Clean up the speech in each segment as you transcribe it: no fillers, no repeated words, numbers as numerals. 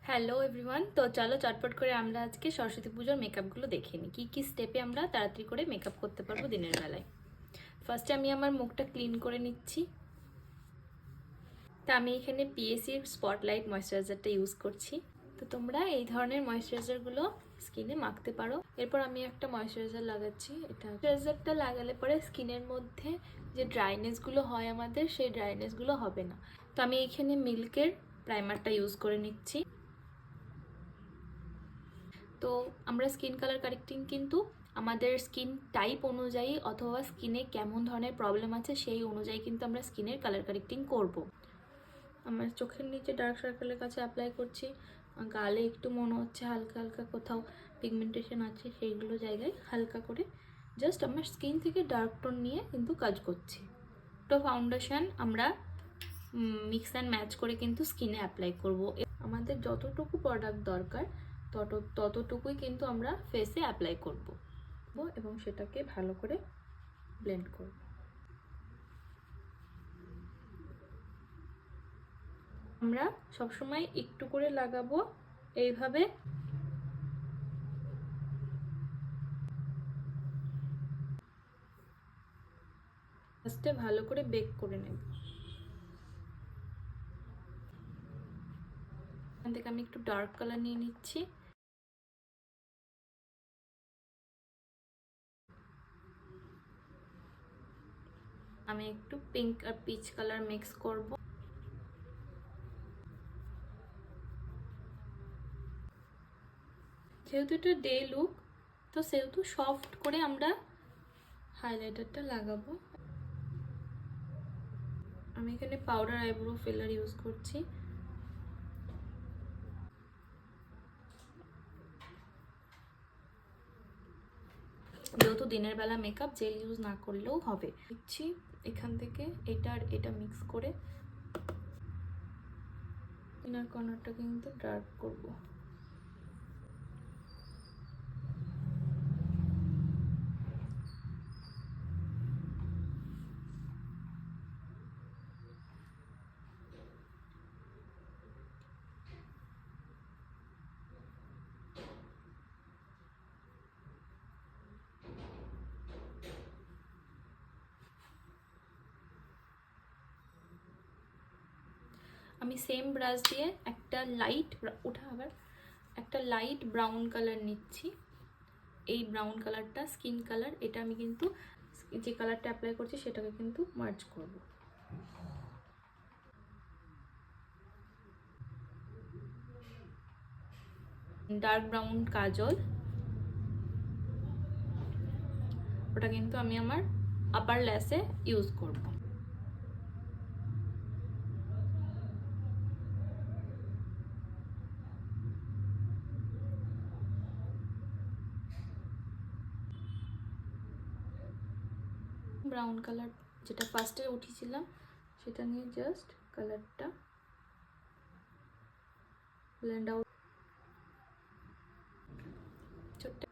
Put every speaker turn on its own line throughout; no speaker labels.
Hello everyone, তো চলো চটপট করে আমরা আজকে সরস্বতী পুজোর মেকআপগুলো দেখে নিই কী কী স্টেপে আমরা তাড়াতাড়ি করে মেকআপ করতে পারবো দিনের বেলায়। ফার্স্টে আমি আমার মুখটা ক্লিন করে নিচ্ছি। তা আমি এখানে পিএসির স্পটলাইট ময়েশ্চারাইজারটা ইউজ করছি। তো তোমরা এই ধরনের ময়েশ্চারাইজারগুলো স্কিনে মাখতে পারো। এরপর আমি একটা ময়েশ্চারাইজার লাগাচ্ছি। এটা ময়েশ্চারাইজারটা লাগালে পরে স্কিনের মধ্যে যে ড্রাইনেসগুলো হয় আমাদের, সেই ড্রাইনেসগুলো হবে না। তো আমি এখানে মিল্কের প্রাইমারটা ইউজ করে নিচ্ছি। তো আমরা স্কিন কালার কারেক্টিং কিন্তু আমাদের স্কিন টাইপ অনুযায়ী অথবা স্কিনে কেমন ধরনের প্রবলেম আছে সেই অনুযায়ী কিন্তু আমরা স্কিনের কালার কারেক্টিং করব। আমার চোখের নিচে ডার্ক সার্কেলের কাছে অ্যাপ্লাই করছি। গালে একটু মনে হচ্ছে হালকা হালকা কোথাও পিগমেন্টেশন আছে, সেইগুলো জায়গায় হালকা করে জাস্ট আমার স্কিন থেকে ডার্ক টোন নিয়ে কিন্তু কাজ করছি। তো ফাউন্ডেশন আমরা মিক্স অ্যান্ড ম্যাচ করে কিন্তু স্কিনে অ্যাপ্লাই করব। আমাদের যতটুকু প্রোডাক্ট দরকার ততটুকুই কিন্তু আমরা ফেসে অ্যাপ্লাই করব এবং সেটাকে ভালো করে ব্লেন্ড করব। আমরা সবসময় একটু করে লাগাবো এইভাবে। ফার্স্টে ভালো করে বেক করে নেব। এখান থেকে আমি একটু ডার্ক কালার নিয়ে নিচ্ছি। আমি একটু পিঙ্ক আর পিচ কালার মিক্স করব। যেহেতু এটা ডে লুক, তো সেহেতু সফট করে আমরা হাইলাইটারটা লাগাবো। আমি এখানে পাউডার আইব্রো ফিলার ইউজ করছি। যেহেতু দিনের বেলা মেকআপ জেল ইউজ না করলেও হবে। দিচ্ছি এখান থেকে এটা আর এটা মিক্স করে ইনার কর্নারটা কিন্তু ডার্ক করব। আমি সেম ব্রাশ দিয়ে একটা লাইট ব্রাউন কালার নিচ্ছি। এই ব্রাউন কালারটা স্কিন কালার, এটা আমি কিন্তু যে কালারটা অ্যাপ্লাই করছি সেটাকে কিন্তু মার্জ করব। ডার্ক ব্রাউন কাজল, ওটা কিন্তু আমি আমার আপার ল্যাশে ইউজ করব। ব্রাউন কালার যেটা ফার্স্টে উঠিয়েছিলাম সেটা নিয়ে জাস্ট কালারটা ব্লেন্ড আউট। ছোট্ট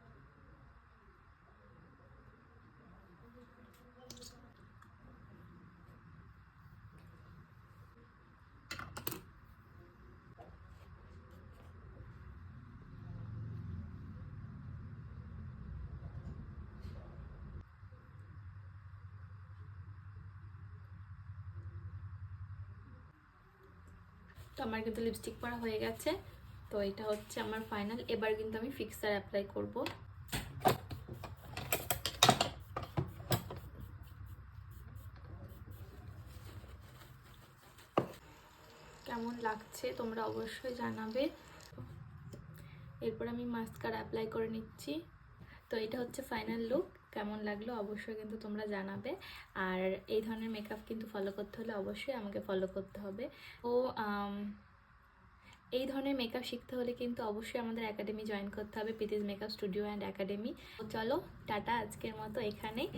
তো আমার কিন্তু লিপস্টিক পরা হয়ে গেছে। তো এটা হচ্ছে আমার ফাইনাল। এবার কিন্তু আমি ফিক্সার অ্যাপ্লাই করব। কেমন লাগছে তোমরা অবশ্যই জানাবে। এরপর আমি মাস্কারা অ্যাপ্লাই করে নিচ্ছি। তো এটা হচ্ছে ফাইনাল লুক। কেমন লাগলো অবশ্যই কিন্তু তোমরা জানাবে। আর এই ধরনের মেকআপ কিন্তু ফলো করতে হলে অবশ্যই আমাকে ফলো করতে হবে। তো এই ধরনের মেকআপ শিখতে হলে কিন্তু অবশ্যই আমাদের একাডেমি জয়েন করতে হবে, প্রীতিজ মেকআপ স্টুডিও অ্যান্ড একাডেমি। তো চলো টাটা, আজকের মতো এখানেই।